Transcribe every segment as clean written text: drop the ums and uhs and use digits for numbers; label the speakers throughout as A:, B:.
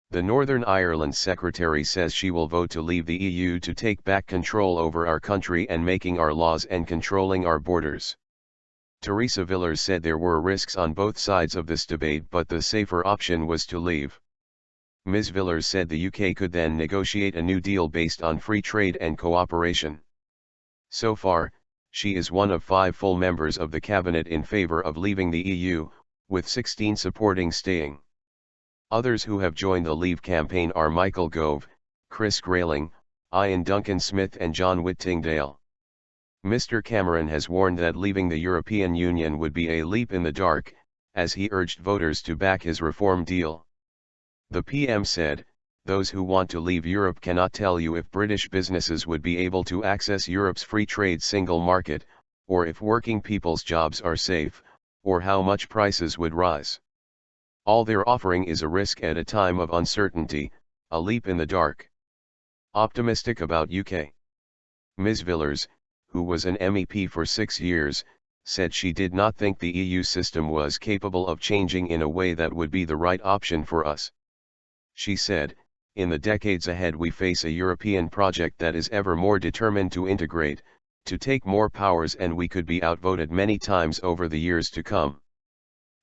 A: The Northern Ireland Secretary says she will vote to leave the EU to take back control over our country and making our laws and controlling our borders. Theresa Villiers said there were risks on both sides of this debate, but the safer option was to leave. Ms. Villiers said the UK could then negotiate a new deal based on free trade and cooperation. So far, she is one of 5 full members of the cabinet in favour of leaving the EU, with 16 supporting staying. Others who have joined the Leave campaign are Michael Gove, Chris Grayling, Iain Duncan Smith and John Whittingdale. Mr. Cameron has warned that leaving the European Union would be a leap in the dark, as he urged voters to back his reform deal. The PM said, "Those who want to leave Europe cannot tell you if British businesses would be able to access Europe's free trade single market, or if working people's jobs are safe, or how much prices would rise. All they're offering is a risk at a time of uncertainty, a leap in the dark." Optimistic about UK. Ms. Villiers, who was an MEP for 6 years, said she did not think the EU system was capable of changing in a way that would be the right option for us. She said, "In the decades ahead we face a European project that is ever more determined to integrate, to take more powers, and we could be outvoted many times over the years to come.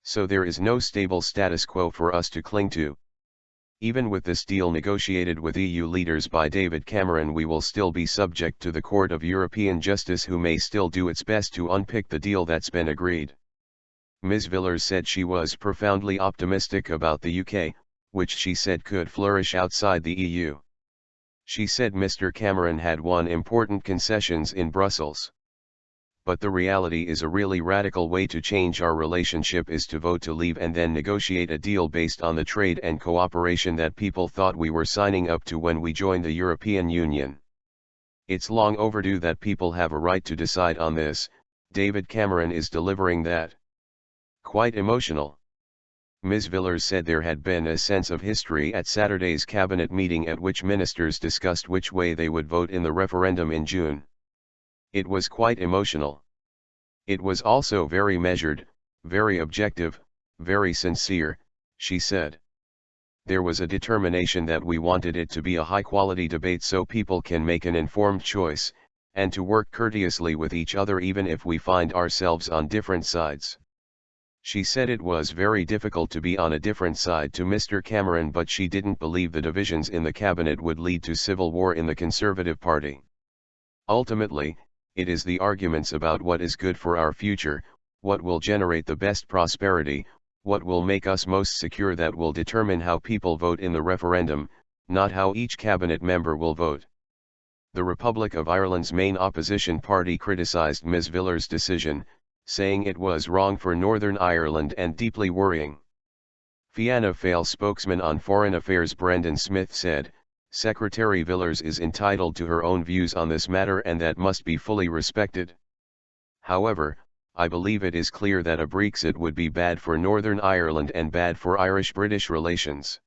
A: So there is no stable status quo for us to cling to. Even with this deal negotiated with EU leaders by David Cameron, we will still be subject to the Court of European Justice, who may still do its best to unpick the deal that's been agreed." Ms. Villiers said she was profoundly optimistic about the UK, which she said could flourish outside the EU. She said Mr. Cameron had won important concessions in Brussels. "But the reality is a really radical way to change our relationship is to vote to leave and then negotiate a deal based on the trade and cooperation that people thought we were signing up to when we joined the European Union. It's long overdue that people have a right to decide on this. David Cameron is delivering that. Quite emotional." Ms. Villiers said there had been a sense of history at Saturday's cabinet meeting, at which ministers discussed which way they would vote in the referendum in June. "It was quite emotional. It was also very measured, very objective, very sincere," she said. "There was a determination that we wanted it to be a high-quality debate so people can make an informed choice, and to work courteously with each other even if we find ourselves on different sides." She said it was very difficult to be on a different side to Mr. Cameron, but she didn't believe the divisions in the cabinet would lead to civil war in the Conservative Party. "Ultimately, it is the arguments about what is good for our future, what will generate the best prosperity, what will make us most secure that will determine how people vote in the referendum, not how each cabinet member will vote." The Republic of Ireland's main opposition party criticised Ms. Villiers' decision, saying it was wrong for Northern Ireland and deeply worrying. Fianna Fáil spokesman on foreign affairs Brendan Smith said, "Secretary Villiers is entitled to her own views on this matter and that must be fully respected. However, I believe it is clear that a Brexit would be bad for Northern Ireland and bad for Irish-British relations.